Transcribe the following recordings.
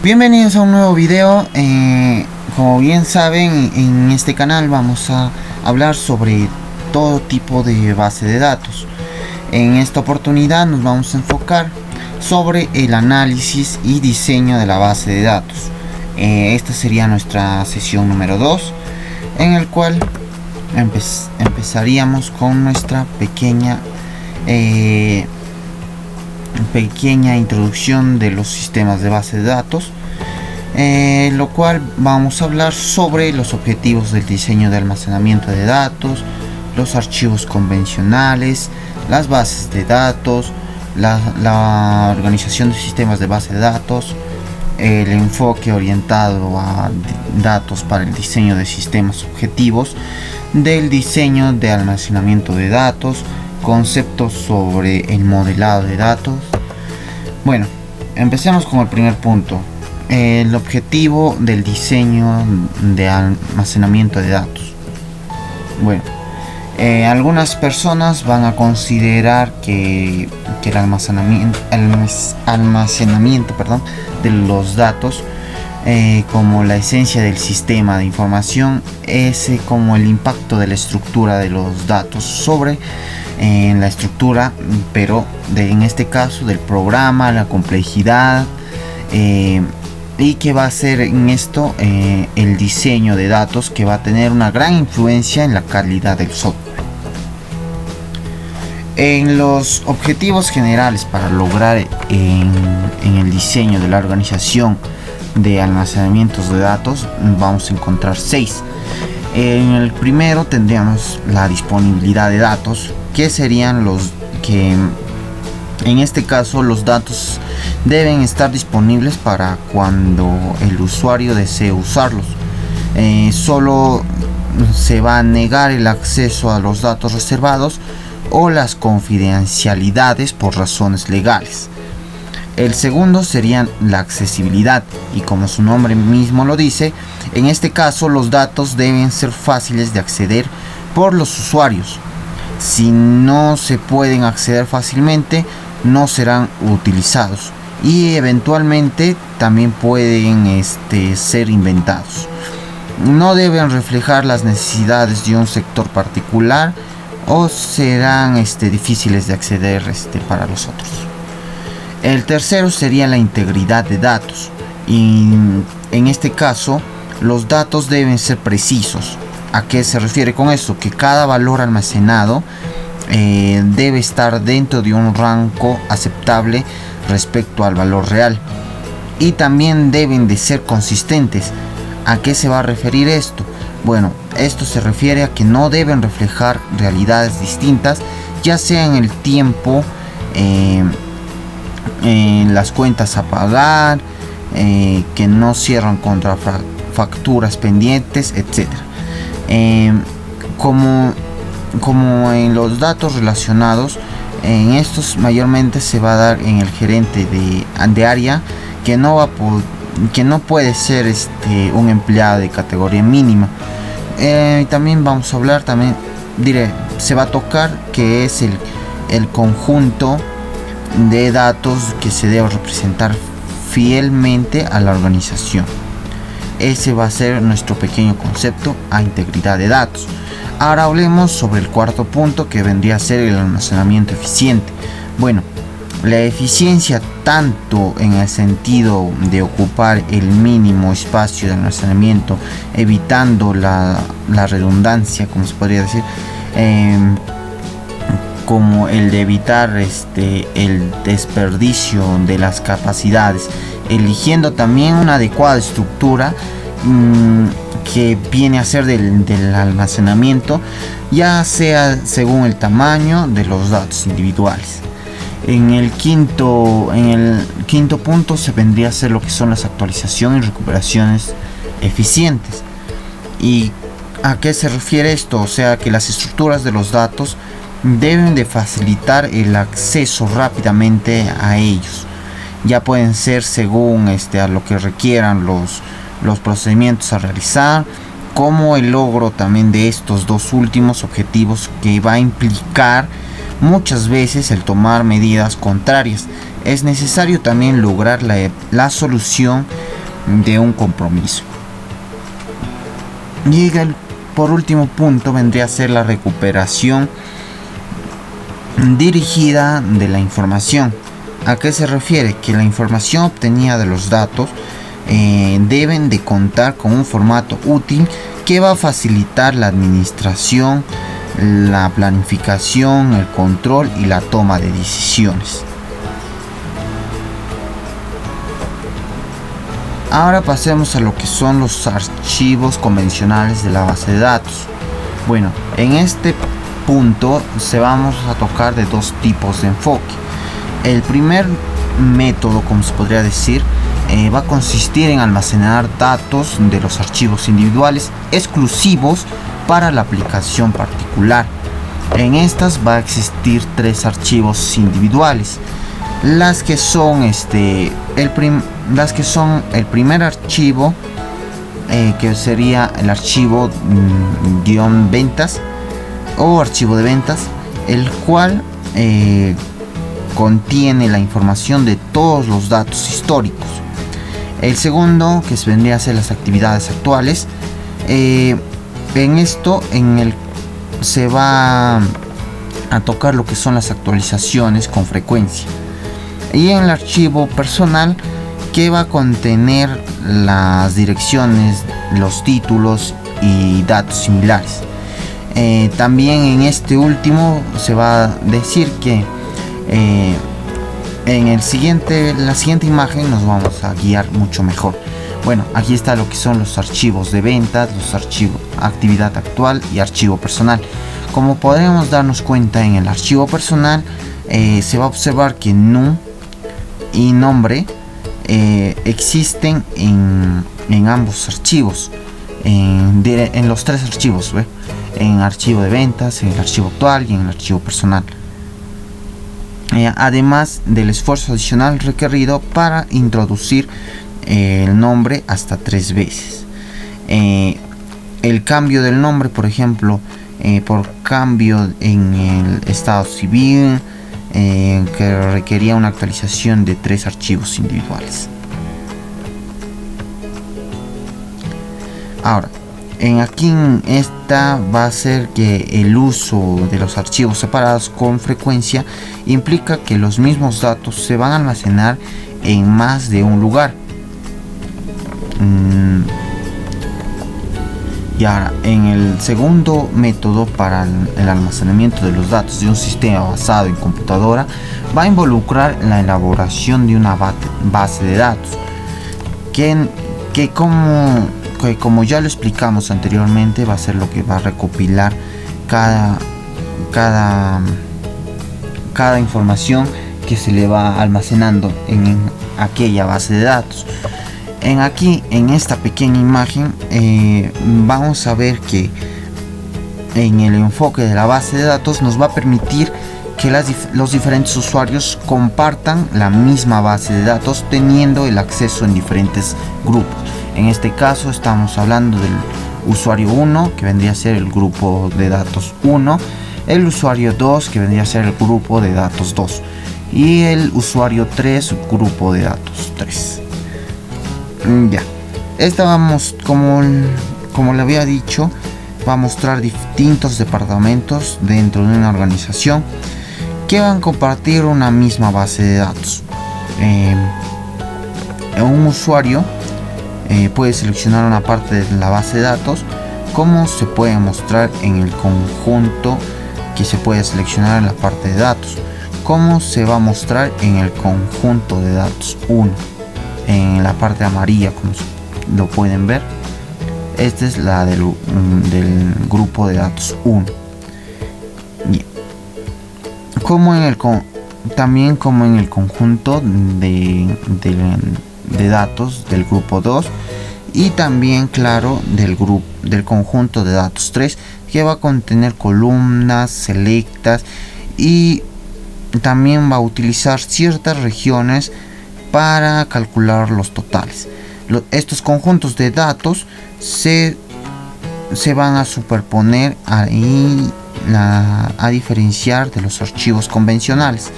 Bienvenidos a un nuevo video. Como bien saben, en este canal vamos a hablar sobre todo tipo de base de datos. En esta oportunidad nos vamos a enfocar sobre el análisis y diseño de la base de datos. Esta sería nuestra sesión número 2, en el cual empezaríamos con nuestra pequeña introducción de los sistemas de base de datos, lo cual vamos a hablar sobre los objetivos del diseño de almacenamiento de datos, los archivos convencionales, las bases de datos, la organización de sistemas de base de datos, el enfoque orientado a datos para el diseño de sistemas objetivos del diseño de almacenamiento de datos, conceptos sobre el modelado de datos. Bueno, empecemos con el primer punto, el objetivo del diseño de almacenamiento de datos. Bueno, algunas personas van a considerar que el almacenamiento de los datos como la esencia del sistema de información es como el impacto de la estructura de los datos sobre la estructura, pero en este caso del programa, la complejidad, y que va a ser en esto el diseño de datos que va a tener una gran influencia en la calidad del software. En los objetivos generales para lograr en el diseño de la organización de almacenamientos de datos vamos a encontrar 6. En el primero tendríamos la disponibilidad de datos, que serían los que en este caso los datos deben estar disponibles para cuando el usuario desee usarlos. Solo se va a negar el acceso a los datos reservados o las confidencialidades por razones legales. El segundo sería la accesibilidad, y como su nombre mismo lo dice, en este caso los datos deben ser fáciles de acceder por los usuarios. Si no se pueden acceder fácilmente, no serán utilizados y eventualmente también pueden ser inventados. No deben reflejar las necesidades de un sector particular o serán difíciles de acceder para los otros. El tercero sería la integridad de datos, y en este caso los datos deben ser precisos. ¿A qué se refiere con esto? Que cada valor almacenado debe estar dentro de un rango aceptable respecto al valor real, y también deben de ser consistentes. ¿A qué se va a referir esto? Bueno, esto se refiere a que no deben reflejar realidades distintas, ya sea en el tiempo, en las cuentas a pagar, que no cierran contra facturas pendientes, etc. Como en los datos relacionados, en estos mayormente se va a dar en el gerente de área, que no puede ser un empleado de categoría mínima. También vamos a hablar, se va a tocar que es el conjunto de datos que se debe representar fielmente a la organización. Ese va a ser nuestro pequeño concepto a integridad de datos. Ahora hablemos sobre el cuarto punto, que vendría a ser el almacenamiento eficiente. Bueno, la eficiencia tanto en el sentido de ocupar el mínimo espacio de almacenamiento, evitando la redundancia, como se podría decir, como el de evitar el desperdicio de las capacidades, eligiendo también una adecuada estructura que viene a ser del almacenamiento, ya sea según el tamaño de los datos individuales. En el quinto punto se vendría a ser lo que son las actualizaciones y recuperaciones eficientes. ¿Y a qué se refiere esto? O sea, que las estructuras de los datos deben de facilitar el acceso rápidamente a ellos. Ya pueden ser según a lo que requieran los procedimientos a realizar, como el logro también de estos dos últimos objetivos, que va a implicar muchas veces el tomar medidas contrarias. Es necesario también lograr la solución de un compromiso. Y por último punto vendría a ser la recuperación dirigida de la información. ¿A qué se refiere? Que la información obtenida de los datos deben de contar con un formato útil que va a facilitar la administración, la planificación, el control y la toma de decisiones. Ahora pasemos a lo que son los archivos convencionales de la base de datos. Bueno, en este punto se vamos a tocar de dos tipos de enfoque. El primer método, como se podría decir, va a consistir en almacenar datos de los archivos individuales exclusivos para la aplicación particular. En estas va a existir tres archivos individuales, las que son el primer archivo, que sería el archivo guión ventas o archivo de ventas, el cual contiene la información de todos los datos históricos. El segundo, que vendría a ser las actividades actuales, se va a tocar lo que son las actualizaciones con frecuencia. Y en el archivo personal, que va a contener las direcciones, los títulos y datos similares. También en este último se va a decir que en la siguiente imagen nos vamos a guiar mucho mejor. Bueno, aquí está lo que son los archivos de ventas, los archivos actividad actual y archivo personal. Como podremos darnos cuenta, en el archivo personal se va a observar que NU y nombre existen en ambos archivos, en los tres archivos, en archivo de ventas, en el archivo actual y en el archivo personal. Además del esfuerzo adicional requerido para introducir el nombre hasta 3 veces. El cambio del nombre, por ejemplo, por cambio en el estado civil, que requería una actualización de 3 archivos individuales. Ahora, aquí en esta va a ser que el uso de los archivos separados con frecuencia implica que los mismos datos se van a almacenar en más de un lugar. Y ahora, en el segundo método para el almacenamiento de los datos de un sistema basado en computadora, va a involucrar la elaboración de una base de datos que como ya lo explicamos anteriormente, va a ser lo que va a recopilar cada información que se le va almacenando en aquella base de datos. En esta pequeña imagen vamos a ver que en el enfoque de la base de datos nos va a permitir que los diferentes usuarios compartan la misma base de datos, teniendo el acceso en diferentes grupos. En este caso estamos hablando del usuario 1, que vendría a ser el grupo de datos 1, el usuario 2, que vendría a ser el grupo de datos 2, y el usuario 3, grupo de datos 3. Ya, esta como le había dicho, va a mostrar distintos departamentos dentro de una organización que van a compartir una misma base de datos. Un usuario puede seleccionar una parte de la base de datos, como se puede mostrar en el conjunto que se puede seleccionar en la parte de datos, como se va a mostrar en el conjunto de datos 1, en la parte amarilla, como lo pueden ver. Esta es la del grupo de datos 1. Bien. También como en el conjunto de datos del grupo 2, y también, claro, del conjunto de datos 3, que va a contener columnas selectas, y también va a utilizar ciertas regiones para calcular los totales. Estos conjuntos de datos se van a superponer ahí a diferenciar de los archivos convencionales,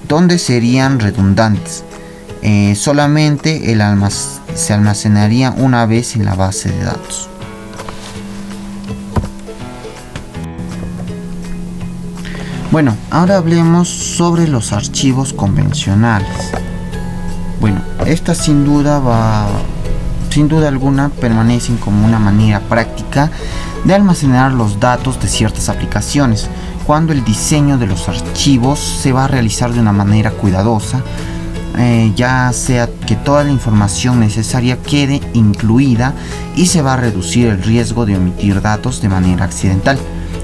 donde serían redundantes. solamente se almacenaría una vez en la base de datos. Bueno, ahora hablemos sobre los archivos convencionales. Bueno, estas sin duda alguna permanecen como una manera práctica de almacenar los datos de ciertas aplicaciones, cuando el diseño de los archivos se va a realizar de una manera cuidadosa, ya sea que toda la información necesaria quede incluida y se va a reducir el riesgo de omitir datos de manera accidental.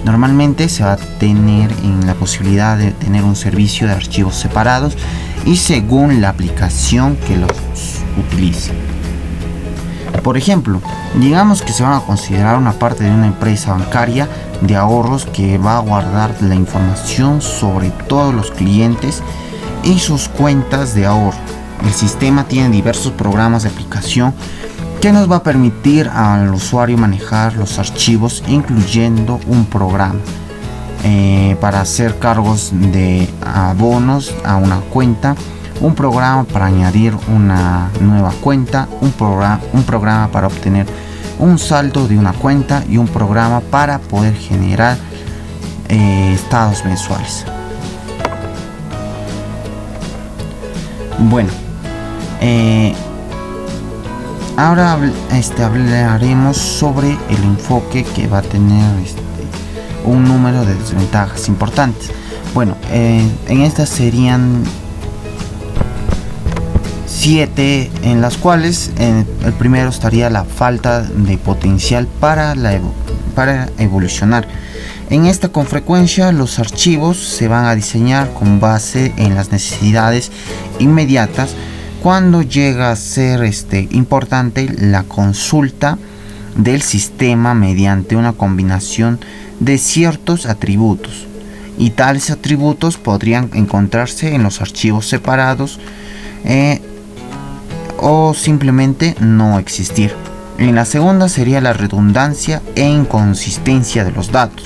Normalmente se va a tener en la posibilidad de tener un servicio de archivos separados y según la aplicación que los utilice. Por ejemplo, digamos que se van a considerar una parte de una empresa bancaria de ahorros que va a guardar la información sobre todos los clientes y sus cuentas de ahorro. El sistema tiene diversos programas de aplicación que nos va a permitir al usuario manejar los archivos, incluyendo un programa para hacer cargos de abonos a una cuenta, un programa para añadir una nueva cuenta, un programa para obtener un saldo de una cuenta y un programa para poder generar estados mensuales. Bueno, ahora hablaremos sobre el enfoque que va a tener un número de desventajas importantes. Bueno, en estas serían 7, en las cuales el primero estaría la falta de potencial para evolucionar. En esta, con frecuencia los archivos se van a diseñar con base en las necesidades inmediatas, cuando llega a ser importante la consulta del sistema mediante una combinación de ciertos atributos, y tales atributos podrían encontrarse en los archivos separados o simplemente no existir. En la segunda sería la redundancia e inconsistencia de los datos,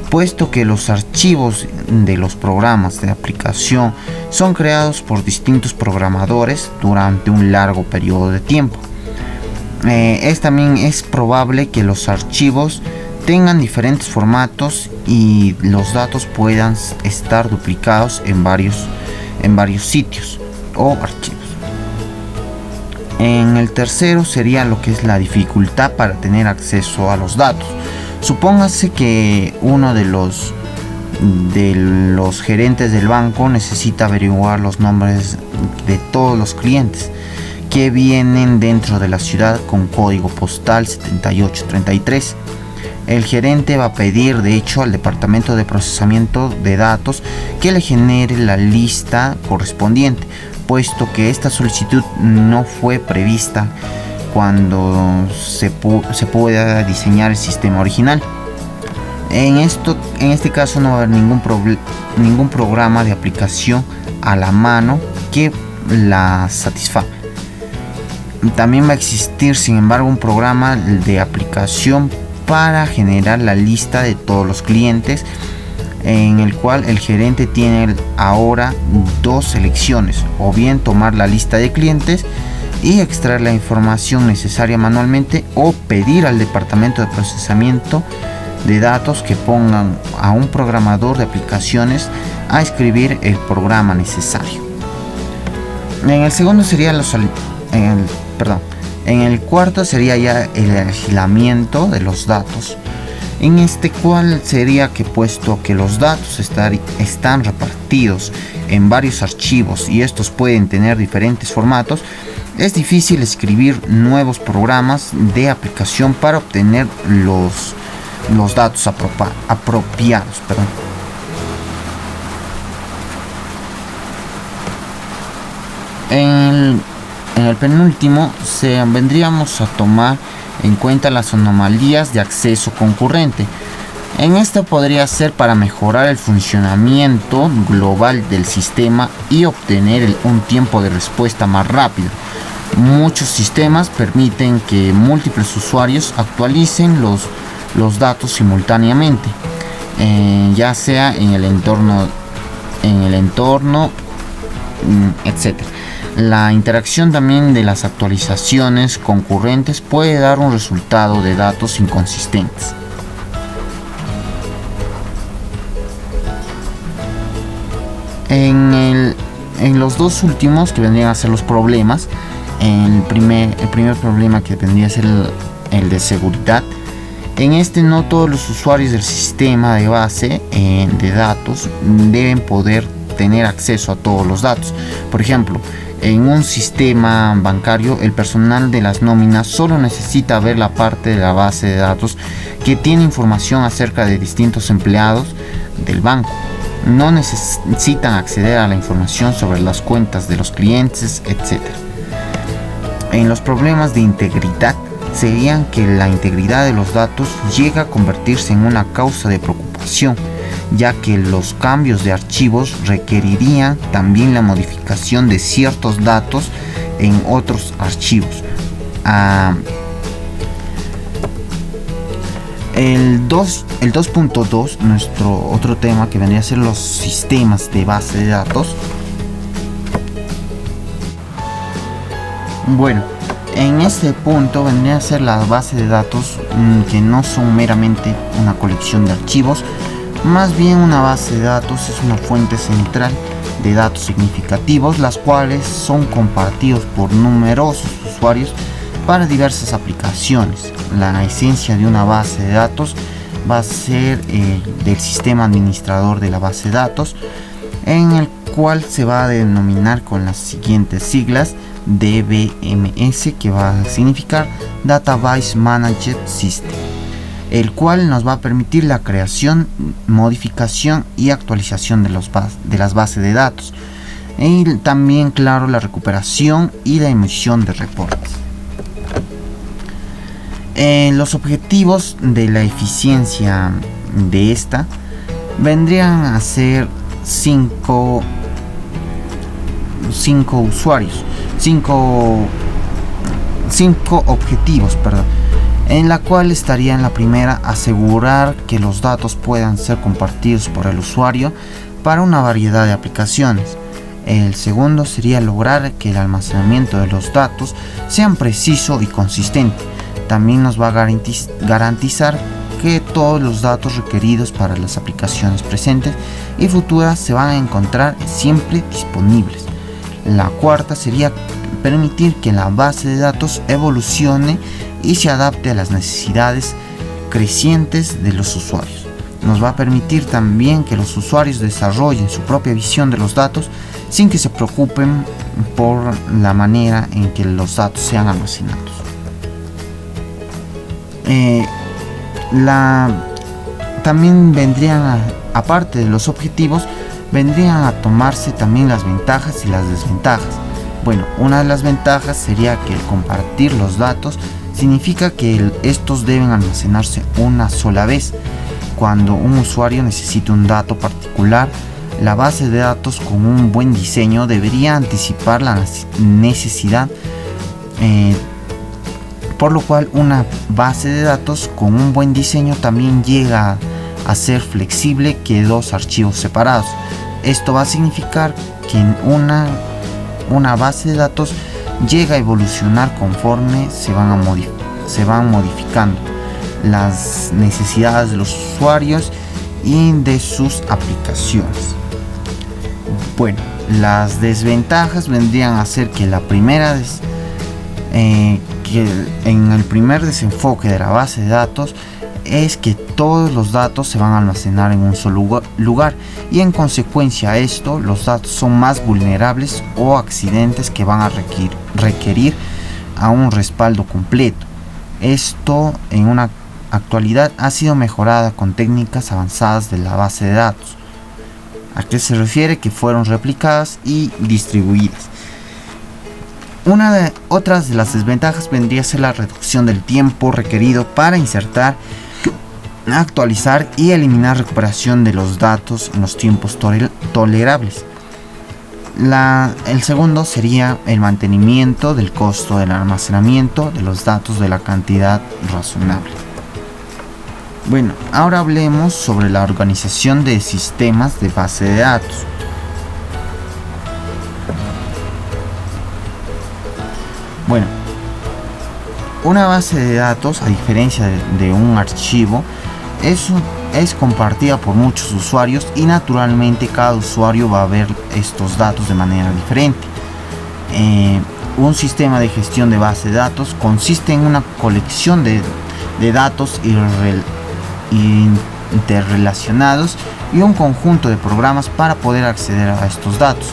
puesto que los archivos de los programas de aplicación son creados por distintos programadores durante un largo periodo de tiempo. También es probable que los archivos tengan diferentes formatos y los datos puedan estar duplicados en varios sitios o archivos. En el tercero sería lo que es la dificultad para tener acceso a los datos. Supóngase que uno de los gerentes del banco necesita averiguar los nombres de todos los clientes que vienen dentro de la ciudad con código postal 7833. El gerente va a pedir, de hecho, al departamento de procesamiento de datos que le genere la lista correspondiente, puesto que esta solicitud no fue prevista cuando se pueda diseñar el sistema original. En este caso no va a haber ningún programa de aplicación a la mano que la satisfaga. También va a existir, sin embargo, un programa de aplicación para generar la lista de todos los clientes, en el cual el gerente tiene ahora dos selecciones: o bien tomar la lista de clientes y extraer la información necesaria manualmente, o pedir al departamento de procesamiento de datos que pongan a un programador de aplicaciones a escribir el programa necesario. En el segundo sería en el cuarto sería ya el aislamiento de los datos, en este cual sería que, puesto que los datos están repartidos en varios archivos y estos pueden tener diferentes formatos, es difícil escribir nuevos programas de aplicación para obtener los datos apropiados. En el penúltimo vendríamos a tomar en cuenta las anomalías de acceso concurrente. En esta podría ser para mejorar el funcionamiento global del sistema y obtener un tiempo de respuesta más rápido. Muchos sistemas permiten que múltiples usuarios actualicen los datos simultáneamente, ya sea en el entorno, etc. La interacción también de las actualizaciones concurrentes puede dar un resultado de datos inconsistentes. En los dos últimos, que vendrían a ser los problemas, el primer problema, que vendría a ser el de seguridad, en este no todos los usuarios del sistema de base de datos deben poder tener acceso a todos los datos. Por ejemplo, en un sistema bancario, el personal de las nóminas solo necesita ver la parte de la base de datos que tiene información acerca de distintos empleados del banco. No necesitan acceder a la información sobre las cuentas de los clientes, etc. En los problemas de integridad, serían que la integridad de los datos llega a convertirse en una causa de preocupación, ya que los cambios de archivos requerirían también la modificación de ciertos datos en otros archivos. El 2.2, nuestro otro tema, que vendría a ser los sistemas de base de datos. Bueno, en este punto vendría a ser la base de datos que no son meramente una colección de archivos, más bien una base de datos es una fuente central de datos significativos, las cuales son compartidos por numerosos usuarios para diversas aplicaciones. La esencia de una base de datos va a ser del sistema administrador de la base de datos, en el cual se va a denominar con las siguientes siglas: DBMS, que va a significar Database Management System, el cual nos va a permitir la creación, modificación y actualización de las bases de datos, y también, claro, la recuperación y la emisión de reportes. Los objetivos de la eficiencia de esta vendrían a ser cinco objetivos, en la cual estaría en la primera: asegurar que los datos puedan ser compartidos por el usuario para una variedad de aplicaciones. El segundo sería lograr que el almacenamiento de los datos sea preciso y consistente. También nos va a garantizar que todos los datos requeridos para las aplicaciones presentes y futuras se van a encontrar siempre disponibles. La cuarta sería permitir que la base de datos evolucione y se adapte a las necesidades crecientes de los usuarios. Nos va a permitir también que los usuarios desarrollen su propia visión de los datos sin que se preocupen por la manera en que los datos sean almacenados. También vendrían, aparte de los objetivos, vendrían a tomarse también las ventajas y las desventajas. Bueno, una de las ventajas sería que el compartir los datos significa que estos deben almacenarse una sola vez. Cuando un usuario necesite un dato particular, la base de datos con un buen diseño debería anticipar la necesidad, por lo cual una base de datos con un buen diseño también llega a ser flexible que dos archivos separados. Esto va a significar que una base de datos llega a evolucionar conforme se van modificando las necesidades de los usuarios y de sus aplicaciones. Bueno, las desventajas vendrían a ser que la primera es que en el primer desenfoque de la base de datos es que todos los datos se van a almacenar en un solo lugar, y en consecuencia a esto los datos son más vulnerables o accidentes que van a requerir a un respaldo completo. Esto en una actualidad ha sido mejorada con técnicas avanzadas de la base de datos. ¿A qué se refiere? Que fueron replicadas y distribuidas. Otras de las desventajas vendría a ser la reducción del tiempo requerido para insertar, actualizar y eliminar recuperación de los datos en los tiempos tolerables. El segundo sería el mantenimiento del costo del almacenamiento de los datos de la cantidad razonable. Bueno, ahora hablemos sobre la organización de sistemas de base de datos. Bueno, una base de datos, a diferencia de un archivo, es compartida por muchos usuarios y naturalmente cada usuario va a ver estos datos de manera diferente. Un sistema de gestión de base de datos consiste en una colección de datos interrelacionados y un conjunto de programas para poder acceder a estos datos.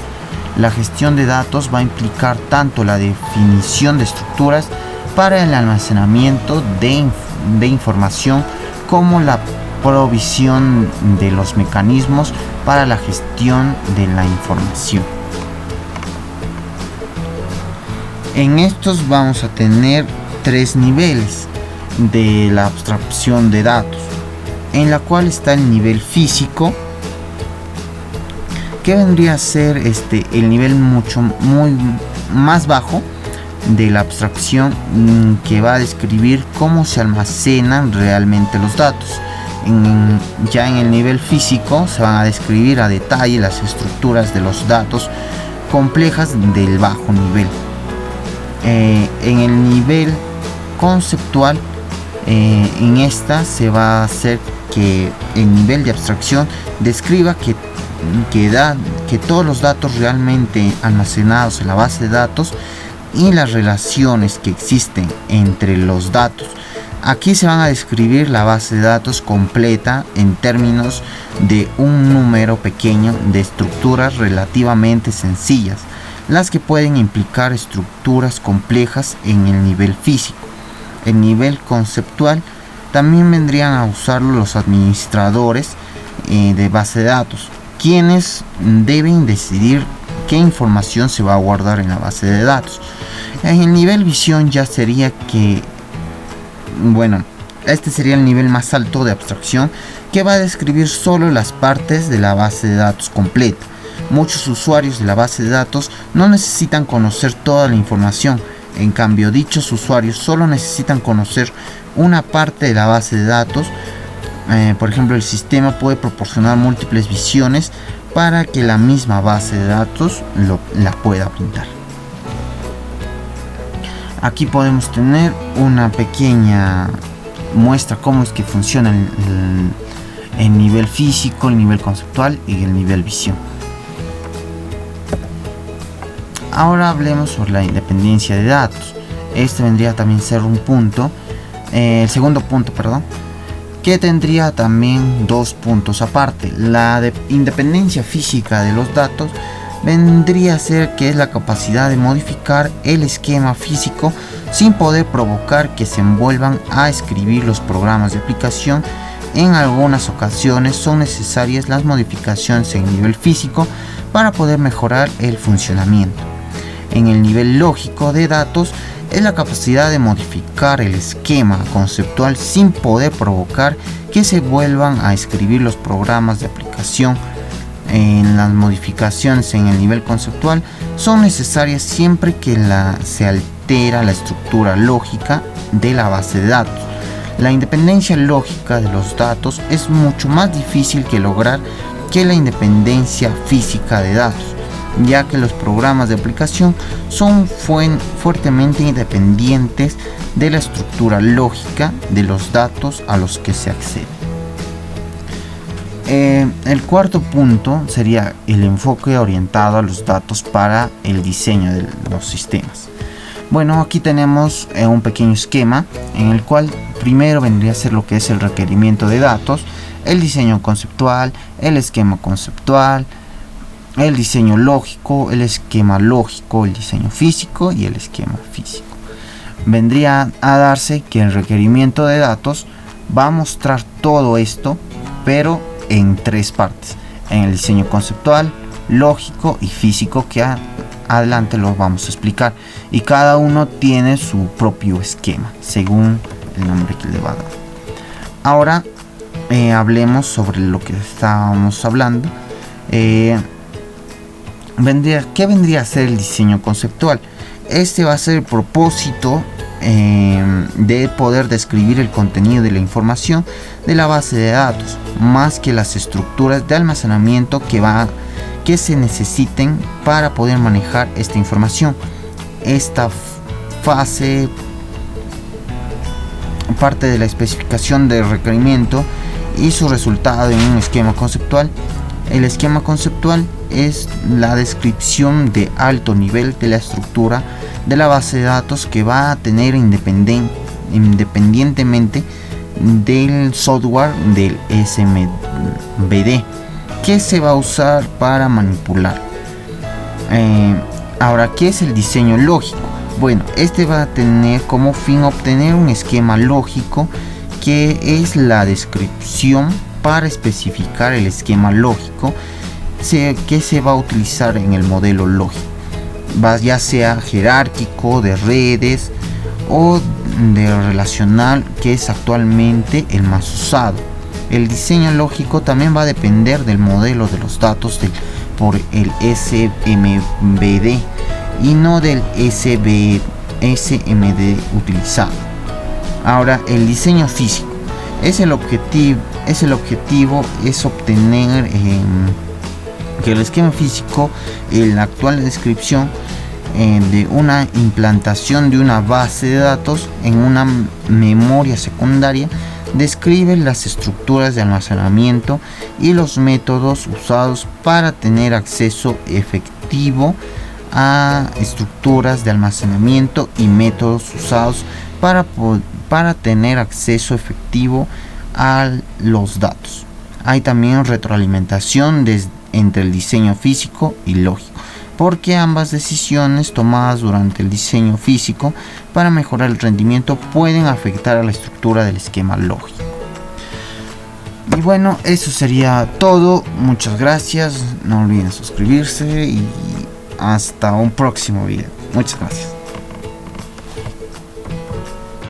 La gestión de datos va a implicar tanto la definición de estructuras para el almacenamiento de información como la provisión de los mecanismos para la gestión de la información. En estos vamos a tener tres niveles de la abstracción de datos, en la cual está el nivel físico, que vendría a ser el nivel muy más bajo de la abstracción, que va a describir cómo se almacenan realmente los datos. Ya en el nivel físico se van a describir a detalle las estructuras de los datos complejas del bajo nivel. En el nivel conceptual, en esta se va a hacer que el nivel de abstracción describa que todos los datos realmente almacenados en la base de datos y las relaciones que existen entre los datos. Aquí se van a describir la base de datos completa en términos de un número pequeño de estructuras relativamente sencillas, las que pueden implicar estructuras complejas en el nivel físico. El nivel conceptual también vendrían a usarlo los administradores de base de datos, quienes deben decidir qué información se va a guardar en la base de datos. En el nivel visión ya sería este sería el nivel más alto de abstracción, que va a describir solo las partes de la base de datos completa. Muchos usuarios de la base de datos no necesitan conocer toda la información. En cambio, dichos usuarios solo necesitan conocer una parte de la base de datos. Por ejemplo, el sistema puede proporcionar múltiples visiones para que la misma base de datos la pueda brindar. Aquí podemos tener una pequeña muestra cómo es que funciona el nivel físico, el nivel conceptual y el nivel visión. Ahora hablemos sobre la independencia de datos. Este vendría también a ser un punto, el segundo punto, que tendría también dos puntos aparte. La independencia física de los datos vendría a ser que es la capacidad de modificar el esquema físico sin poder provocar que se envuelvan a escribir los programas de aplicación. En algunas ocasiones son necesarias las modificaciones en el nivel físico para poder mejorar el funcionamiento. En el nivel lógico de datos es la capacidad de modificar el esquema conceptual sin poder provocar que se vuelvan a escribir los programas de aplicación. En las modificaciones en el nivel conceptual son necesarias siempre que se altera la estructura lógica de la base de datos. La independencia lógica de los datos es mucho más difícil que lograr que la independencia física de datos, ya que los programas de aplicación son fuertemente independientes de la estructura lógica de los datos a los que se accede. El cuarto punto sería el enfoque orientado a los datos para el diseño de los sistemas. Bueno, aquí tenemos un pequeño esquema en el cual primero vendría a ser lo que es el requerimiento de datos, el diseño conceptual, el esquema conceptual, el diseño lógico, el esquema lógico, el diseño físico y el esquema físico. Vendría a darse que el requerimiento de datos va a mostrar todo esto, pero en tres partes: en el diseño conceptual, lógico y físico, que adelante lo vamos a explicar, y cada uno tiene su propio esquema según el nombre que le va a dar. Ahora hablemos sobre lo que estábamos hablando. ¿Qué vendría a ser el diseño conceptual? Este va a ser el propósito de poder describir el contenido de la información de la base de datos, más que las estructuras de almacenamiento que se necesiten para poder manejar esta información. Esta fase, parte de la especificación del requerimiento y su resultado en un esquema conceptual. El esquema conceptual es la descripción de alto nivel de la estructura de la base de datos que va a tener independientemente del software del SMBD que se va a usar para manipular. Ahora, ¿qué es el diseño lógico? Bueno, este va a tener como fin obtener un esquema lógico, que es la descripción para especificar el esquema lógico que se va a utilizar en el modelo lógico, ya sea jerárquico, de redes o de relacional, que es actualmente el más usado. El diseño lógico también va a depender del modelo de los datos por el SMBD y no del SMD utilizado. Ahora, el diseño físico es el objetivo es obtener que el esquema físico, en la actual descripción de una implantación de una base de datos en una memoria secundaria, describe las estructuras de almacenamiento y los métodos usados para tener acceso efectivo a estructuras de almacenamiento y métodos usados para tener acceso efectivo a los datos. Hay también retroalimentación entre el diseño físico y lógico, porque ambas decisiones tomadas durante el diseño físico para mejorar el rendimiento pueden afectar a la estructura del esquema lógico. Y bueno, eso sería todo. Muchas gracias. No olviden suscribirse y hasta un próximo video. Muchas gracias.